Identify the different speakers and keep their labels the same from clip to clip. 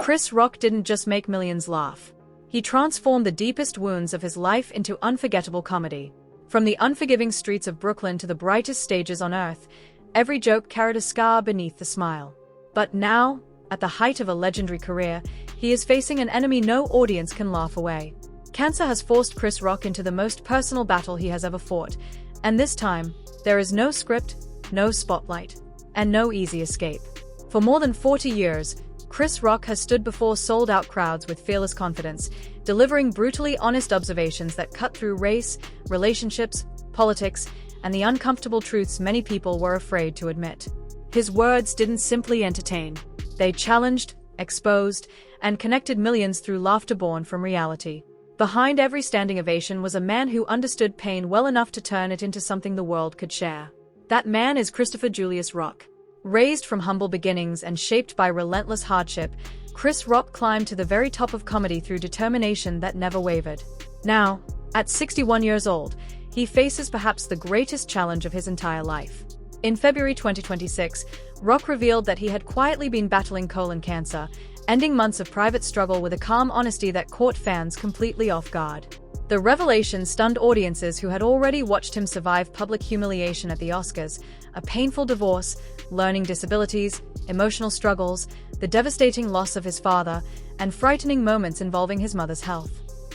Speaker 1: Chris Rock didn't just make millions laugh. He transformed the deepest wounds of his life into unforgettable comedy. From the unforgiving streets of Brooklyn to the brightest stages on Earth, every joke carried a scar beneath the smile. But now, at the height of a legendary career, he is facing an enemy no audience can laugh away. Cancer has forced Chris Rock into the most personal battle he has ever fought, and this time, there is no script, no spotlight, and no easy escape. For more than 40 years, Chris Rock has stood before sold-out crowds with fearless confidence, delivering brutally honest observations that cut through race, relationships, politics, and the uncomfortable truths many people were afraid to admit. His words didn't simply entertain. They challenged, exposed, and connected millions through laughter born from reality. Behind every standing ovation was a man who understood pain well enough to turn it into something the world could share. That man is Christopher Julius Rock. Raised from humble beginnings and shaped by relentless hardship, Chris Rock climbed to the very top of comedy through determination that never wavered. Now, at 61 years old, he faces perhaps the greatest challenge of his entire life. In February 2026, Rock revealed that he had quietly been battling colon cancer, ending months of private struggle with a calm honesty that caught fans completely off guard. The revelation stunned audiences who had already watched him survive public humiliation at the Oscars, a painful divorce, learning disabilities, emotional struggles, the devastating loss of his father, and frightening moments involving his mother's health.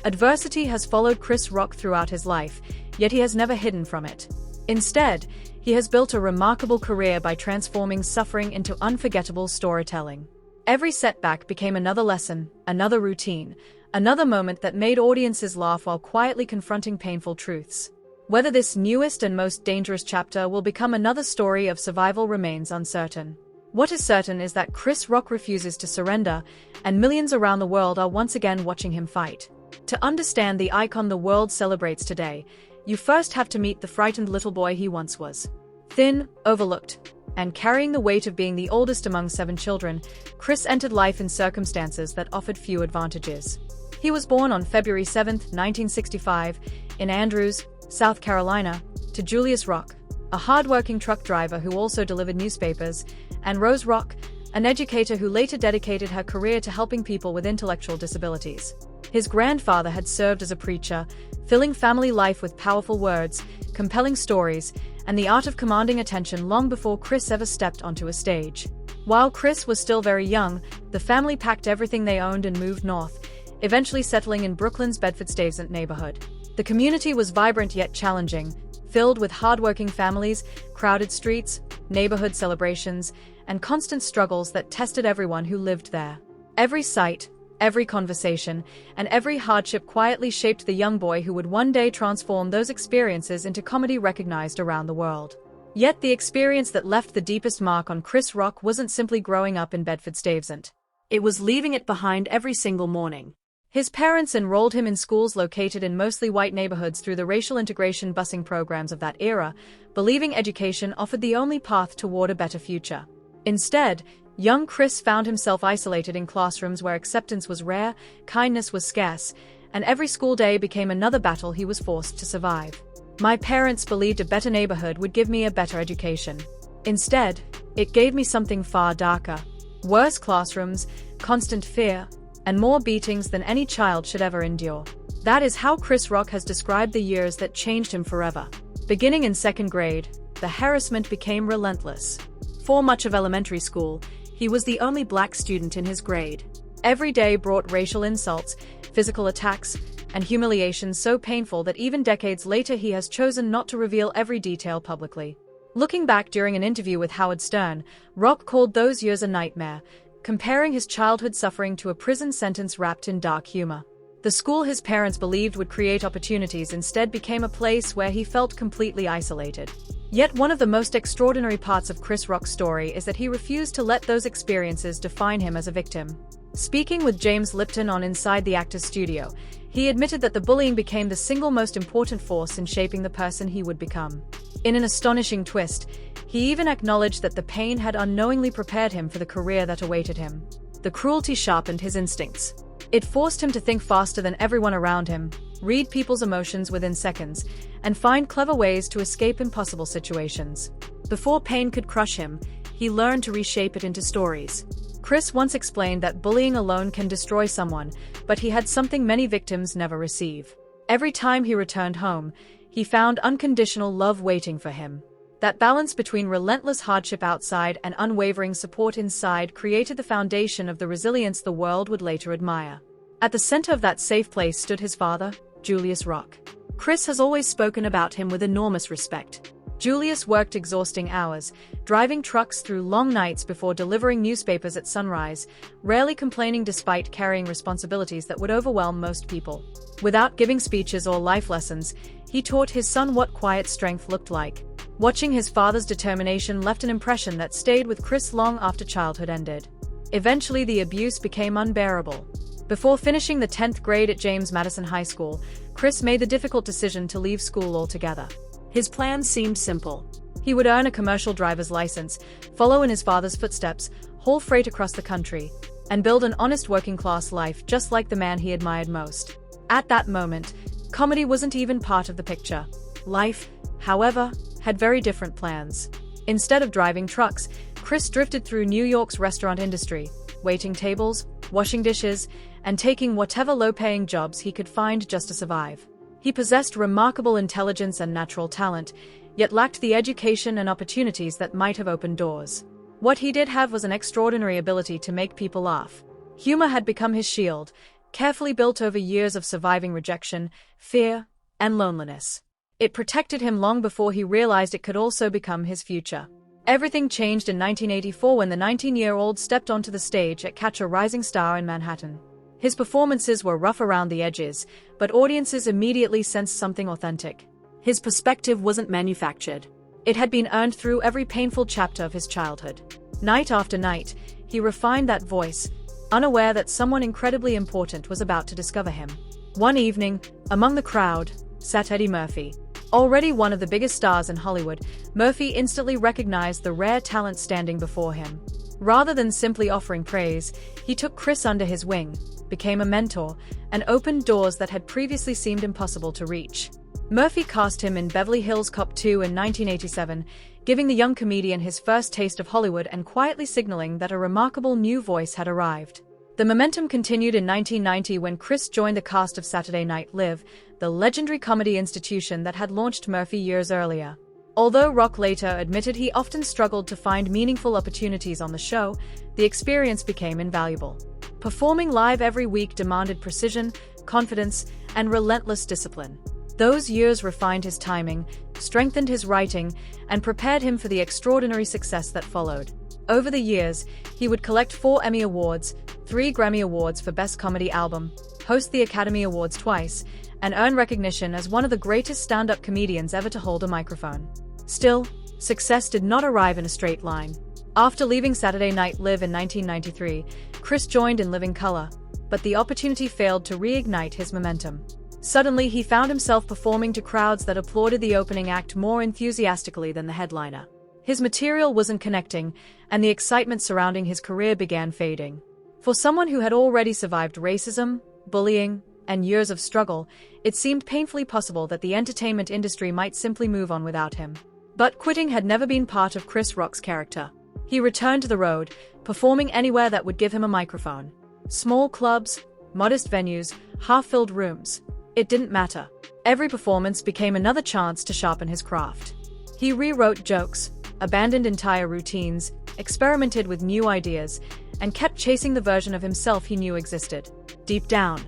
Speaker 1: Adversity has followed Chris Rock throughout his life, yet he has never hidden from it. Instead, he has built a remarkable career by transforming suffering into unforgettable storytelling. Every setback became another lesson, another routine, another moment that made audiences laugh while quietly confronting painful truths. Whether this newest and most dangerous chapter will become another story of survival remains uncertain. What is certain is that Chris Rock refuses to surrender, and millions around the world are once again watching him fight. To understand the icon the world celebrates today, you first have to meet the frightened little boy he once was. Thin, overlooked, and carrying the weight of being the oldest among 7 children, Chris entered life in circumstances that offered few advantages. He was born on February 7, 1965, in Andrews, South Carolina, to Julius Rock, a hard-working truck driver who also delivered newspapers, and Rose Rock, an educator who later dedicated her career to helping people with intellectual disabilities. His grandfather had served as a preacher, filling family life with powerful words, compelling stories, and the art of commanding attention long before Chris ever stepped onto a stage. While Chris was still very young, the family packed everything they owned and moved north, eventually settling in Brooklyn's Bedford-Stuyvesant neighborhood. The community was vibrant yet challenging, filled with hardworking families, crowded streets, neighborhood celebrations, and constant struggles that tested everyone who lived there. Every sight, every conversation, and every hardship quietly shaped the young boy who would one day transform those experiences into comedy recognized around the world. Yet the experience that left the deepest mark on Chris Rock wasn't simply growing up in Bedford-Stuyvesant. It was leaving it behind every single morning. His parents enrolled him in schools located in mostly white neighborhoods through the racial integration busing programs of that era, believing education offered the only path toward a better future. Instead, young Chris found himself isolated in classrooms where acceptance was rare, kindness was scarce, and every school day became another battle he was forced to survive. My parents believed a better neighborhood would give me a better education. Instead, it gave me something far darker. Worse classrooms, constant fear, and more beatings than any child should ever endure. That is how Chris Rock has described the years that changed him forever. Beginning in 2nd grade, the harassment became relentless. For much of elementary school, he was the only black student in his grade. Every day brought racial insults, physical attacks, and humiliation so painful that even decades later he has chosen not to reveal every detail publicly. Looking back during an interview with Howard Stern, Rock called those years a nightmare, comparing his childhood suffering to a prison sentence wrapped in dark humor. The school his parents believed would create opportunities instead became a place where he felt completely isolated. Yet one of the most extraordinary parts of Chris Rock's story is that he refused to let those experiences define him as a victim. Speaking with James Lipton on Inside the Actor's Studio, he admitted that the bullying became the single most important force in shaping the person he would become. In an astonishing twist, he even acknowledged that the pain had unknowingly prepared him for the career that awaited him. The cruelty sharpened his instincts. It forced him to think faster than everyone around him, read people's emotions within seconds, and find clever ways to escape impossible situations. Before pain could crush him, he learned to reshape it into stories. Chris once explained that bullying alone can destroy someone, but he had something many victims never receive. Every time he returned home, he found unconditional love waiting for him. That balance between relentless hardship outside and unwavering support inside created the foundation of the resilience the world would later admire. At the center of that safe place stood his father, Julius Rock. Chris has always spoken about him with enormous respect. Julius worked exhausting hours, driving trucks through long nights before delivering newspapers at sunrise, rarely complaining despite carrying responsibilities that would overwhelm most people. Without giving speeches or life lessons, he taught his son what quiet strength looked like. Watching his father's determination left an impression that stayed with Chris long after childhood ended. Eventually, the abuse became unbearable. Before finishing the 10th grade at James Madison High School, Chris made the difficult decision to leave school altogether. His plan seemed simple. He would earn a commercial driver's license, follow in his father's footsteps, haul freight across the country, and build an honest working-class life just like the man he admired most. At that moment, comedy wasn't even part of the picture. Life, however, had very different plans. Instead of driving trucks, Chris drifted through New York's restaurant industry, waiting tables, washing dishes, and taking whatever low-paying jobs he could find just to survive. He possessed remarkable intelligence and natural talent, yet lacked the education and opportunities that might have opened doors. What he did have was an extraordinary ability to make people laugh. Humor had become his shield, carefully built over years of surviving rejection, fear, and loneliness. It protected him long before he realized it could also become his future. Everything changed in 1984 when the 19-year-old stepped onto the stage at Catch a Rising Star in Manhattan. His performances were rough around the edges, but audiences immediately sensed something authentic. His perspective wasn't manufactured. It had been earned through every painful chapter of his childhood. Night after night, he refined that voice, unaware that someone incredibly important was about to discover him. One evening, among the crowd, sat Eddie Murphy. Already one of the biggest stars in Hollywood, Murphy instantly recognized the rare talent standing before him. Rather than simply offering praise, he took Chris under his wing, became a mentor, and opened doors that had previously seemed impossible to reach. Murphy cast him in Beverly Hills Cop 2 in 1987, giving the young comedian his first taste of Hollywood and quietly signaling that a remarkable new voice had arrived. The momentum continued in 1990 when Chris joined the cast of Saturday Night Live, the legendary comedy institution that had launched Murphy years earlier. Although Rock later admitted he often struggled to find meaningful opportunities on the show, the experience became invaluable. Performing live every week demanded precision, confidence, and relentless discipline. Those years refined his timing, strengthened his writing, and prepared him for the extraordinary success that followed. Over the years, he would collect 4 Emmy Awards, 3 Grammy Awards for Best Comedy Album, host the Academy Awards twice, and earn recognition as one of the greatest stand-up comedians ever to hold a microphone. Still, success did not arrive in a straight line. After leaving Saturday Night Live in 1993, Chris joined In Living Color, but the opportunity failed to reignite his momentum. Suddenly, he found himself performing to crowds that applauded the opening act more enthusiastically than the headliner. His material wasn't connecting, and the excitement surrounding his career began fading. For someone who had already survived racism, bullying, and years of struggle, it seemed painfully possible that the entertainment industry might simply move on without him. But quitting had never been part of Chris Rock's character. He returned to the road, performing anywhere that would give him a microphone. Small clubs, modest venues, half-filled rooms. It didn't matter. Every performance became another chance to sharpen his craft. He rewrote jokes, abandoned entire routines, experimented with new ideas, and kept chasing the version of himself he knew existed. Deep down,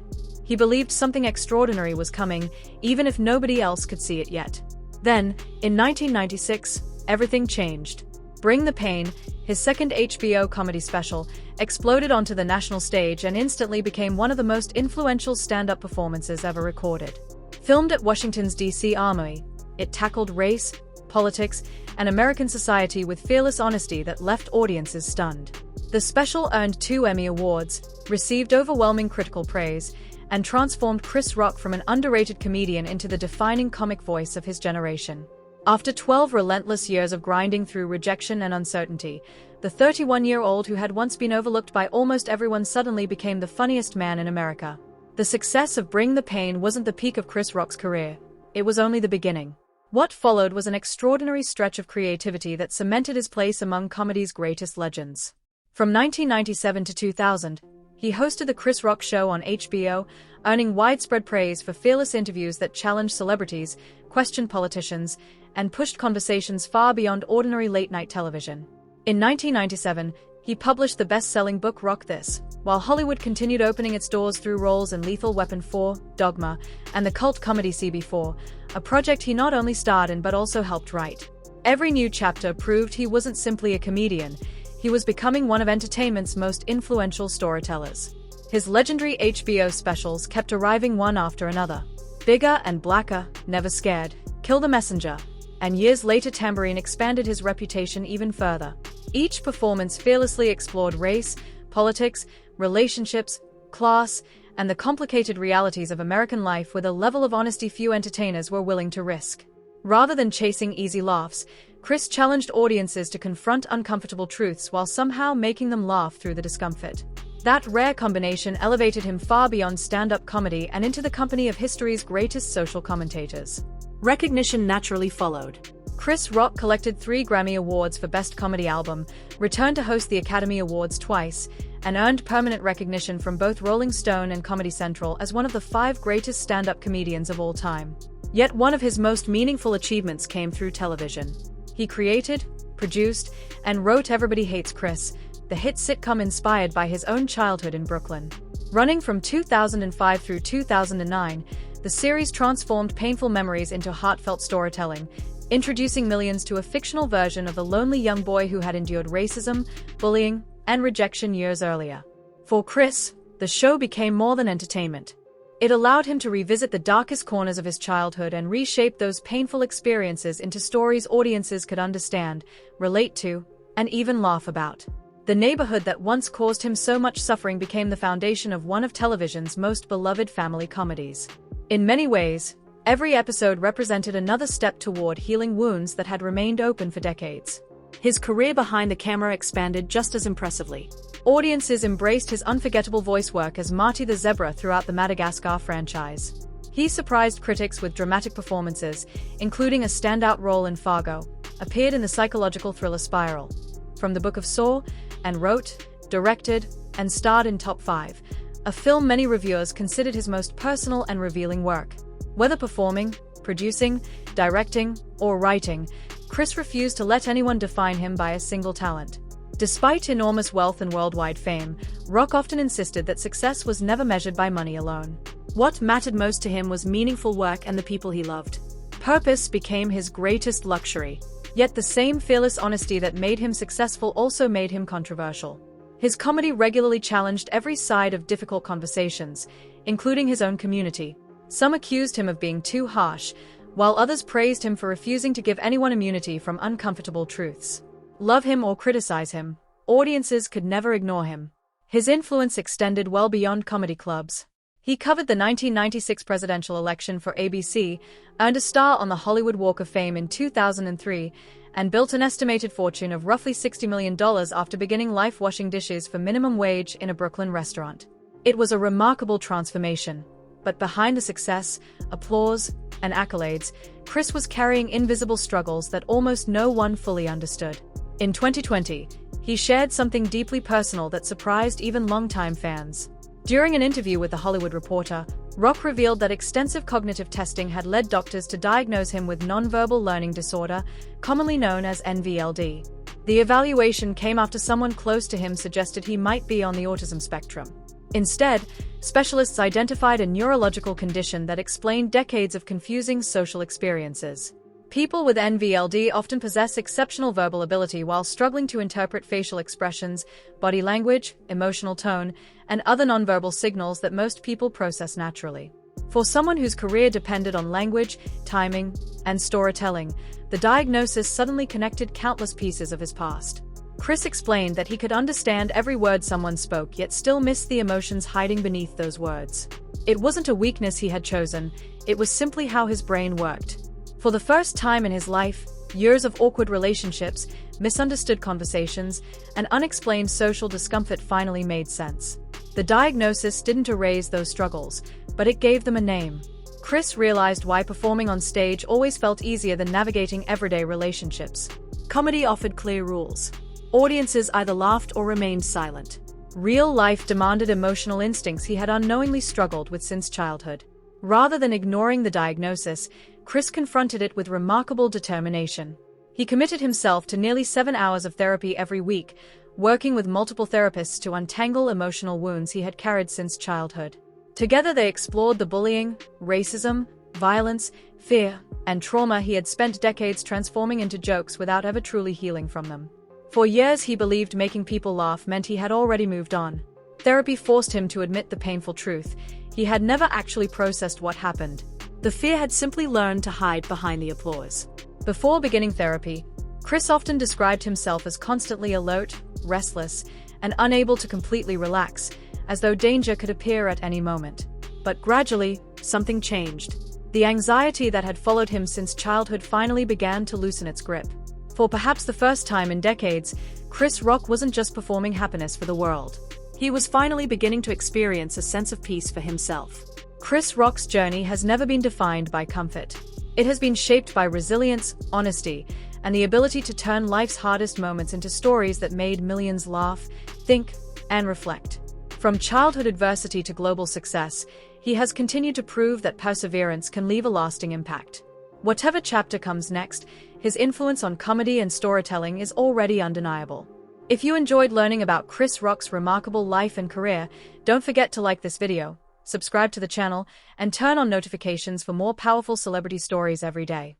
Speaker 1: he believed something extraordinary was coming, even if nobody else could see it yet. Then, in 1996, everything changed. Bring the Pain, his second HBO comedy special, exploded onto the national stage and instantly became one of the most influential stand-up performances ever recorded. Filmed at Washington's D.C. Armory, it tackled race, politics, and American society with fearless honesty that left audiences stunned. The special earned 2 Emmy Awards, received overwhelming critical praise, and transformed Chris Rock from an underrated comedian into the defining comic voice of his generation. After 12 relentless years of grinding through rejection and uncertainty, the 31-year-old who had once been overlooked by almost everyone suddenly became the funniest man in America. The success of Bring the Pain wasn't the peak of Chris Rock's career. It was only the beginning. What followed was an extraordinary stretch of creativity that cemented his place among comedy's greatest legends. From 1997 to 2000, he hosted The Chris Rock Show on HBO, earning widespread praise for fearless interviews that challenged celebrities, questioned politicians, and pushed conversations far beyond ordinary late-night television. In 1997, he published the best-selling book Rock This, while Hollywood continued opening its doors through roles in Lethal Weapon 4, Dogma, and the cult comedy CB4, a project he not only starred in but also helped write. Every new chapter proved he wasn't simply a comedian, he was becoming one of entertainment's most influential storytellers. His legendary HBO specials kept arriving one after another. Bigger and Blacker, Never Scared, Kill the Messenger, and years later Tambourine expanded his reputation even further. Each performance fearlessly explored race, politics, relationships, class, and the complicated realities of American life with a level of honesty few entertainers were willing to risk. Rather than chasing easy laughs, Chris challenged audiences to confront uncomfortable truths while somehow making them laugh through the discomfort. That rare combination elevated him far beyond stand-up comedy and into the company of history's greatest social commentators. Recognition naturally followed. Chris Rock collected 3 Grammy Awards for Best Comedy Album, returned to host the Academy Awards twice, and earned permanent recognition from both Rolling Stone and Comedy Central as one of the 5 greatest stand-up comedians of all time. Yet one of his most meaningful achievements came through television. He created, produced, and wrote Everybody Hates Chris, the hit sitcom inspired by his own childhood in Brooklyn. Running from 2005 through 2009, the series transformed painful memories into heartfelt storytelling, introducing millions to a fictional version of the lonely young boy who had endured racism, bullying, and rejection years earlier. For Chris, the show became more than entertainment. It allowed him to revisit the darkest corners of his childhood and reshape those painful experiences into stories audiences could understand, relate to, and even laugh about. The neighborhood that once caused him so much suffering became the foundation of one of television's most beloved family comedies. In many ways, every episode represented another step toward healing wounds that had remained open for decades. His career behind the camera expanded just as impressively. Audiences embraced his unforgettable voice work as Marty the Zebra throughout the Madagascar franchise. He surprised critics with dramatic performances, including a standout role in Fargo, appeared in the psychological thriller Spiral, From the Book of Saw, and wrote, directed, and starred in Top 5, a film many reviewers considered his most personal and revealing work. Whether performing, producing, directing, or writing, Chris refused to let anyone define him by a single talent. Despite enormous wealth and worldwide fame, Rock often insisted that success was never measured by money alone. What mattered most to him was meaningful work and the people he loved. Purpose became his greatest luxury. Yet the same fearless honesty that made him successful also made him controversial. His comedy regularly challenged every side of difficult conversations, including his own community. Some accused him of being too harsh, while others praised him for refusing to give anyone immunity from uncomfortable truths. Love him or criticize him, audiences could never ignore him. His influence extended well beyond comedy clubs. He covered the 1996 presidential election for ABC, earned a star on the Hollywood Walk of Fame in 2003, and built an estimated fortune of roughly $60 million after beginning life washing dishes for minimum wage in a Brooklyn restaurant. It was a remarkable transformation. But behind the success, applause, and accolades, Chris was carrying invisible struggles that almost no one fully understood. In 2020, he shared something deeply personal that surprised even longtime fans. During an interview with The Hollywood Reporter, Rock revealed that extensive cognitive testing had led doctors to diagnose him with nonverbal learning disorder, commonly known as NVLD. The evaluation came after someone close to him suggested he might be on the autism spectrum. Instead, specialists identified a neurological condition that explained decades of confusing social experiences. People with NVLD often possess exceptional verbal ability while struggling to interpret facial expressions, body language, emotional tone, and other nonverbal signals that most people process naturally. For someone whose career depended on language, timing, and storytelling, the diagnosis suddenly connected countless pieces of his past. Chris explained that he could understand every word someone spoke yet still missed the emotions hiding beneath those words. It wasn't a weakness he had chosen, it was simply how his brain worked. For the first time in his life, years of awkward relationships, misunderstood conversations, and unexplained social discomfort finally made sense. The diagnosis didn't erase those struggles, but it gave them a name. Chris realized why performing on stage always felt easier than navigating everyday relationships. Comedy offered clear rules. Audiences either laughed or remained silent. Real life demanded emotional instincts he had unknowingly struggled with since childhood. Rather than ignoring the diagnosis, Chris confronted it with remarkable determination. He committed himself to nearly 7 hours of therapy every week, working with multiple therapists to untangle emotional wounds he had carried since childhood. Together they explored the bullying, racism, violence, fear, and trauma he had spent decades transforming into jokes without ever truly healing from them. For years he believed making people laugh meant he had already moved on. Therapy forced him to admit the painful truth: he had never actually processed what happened. The fear had simply learned to hide behind the applause. Before beginning therapy, Chris often described himself as constantly alert, restless, and unable to completely relax, as though danger could appear at any moment. But gradually, something changed. The anxiety that had followed him since childhood finally began to loosen its grip. For perhaps the first time in decades, Chris Rock wasn't just performing happiness for the world. He was finally beginning to experience a sense of peace for himself. Chris Rock's journey has never been defined by comfort. It has been shaped by resilience, honesty, and the ability to turn life's hardest moments into stories that made millions laugh, think, and reflect. From childhood adversity to global success, he has continued to prove that perseverance can leave a lasting impact. Whatever chapter comes next, his influence on comedy and storytelling is already undeniable. If you enjoyed learning about Chris Rock's remarkable life and career, don't forget to like this video, subscribe to the channel, and turn on notifications for more powerful celebrity stories every day.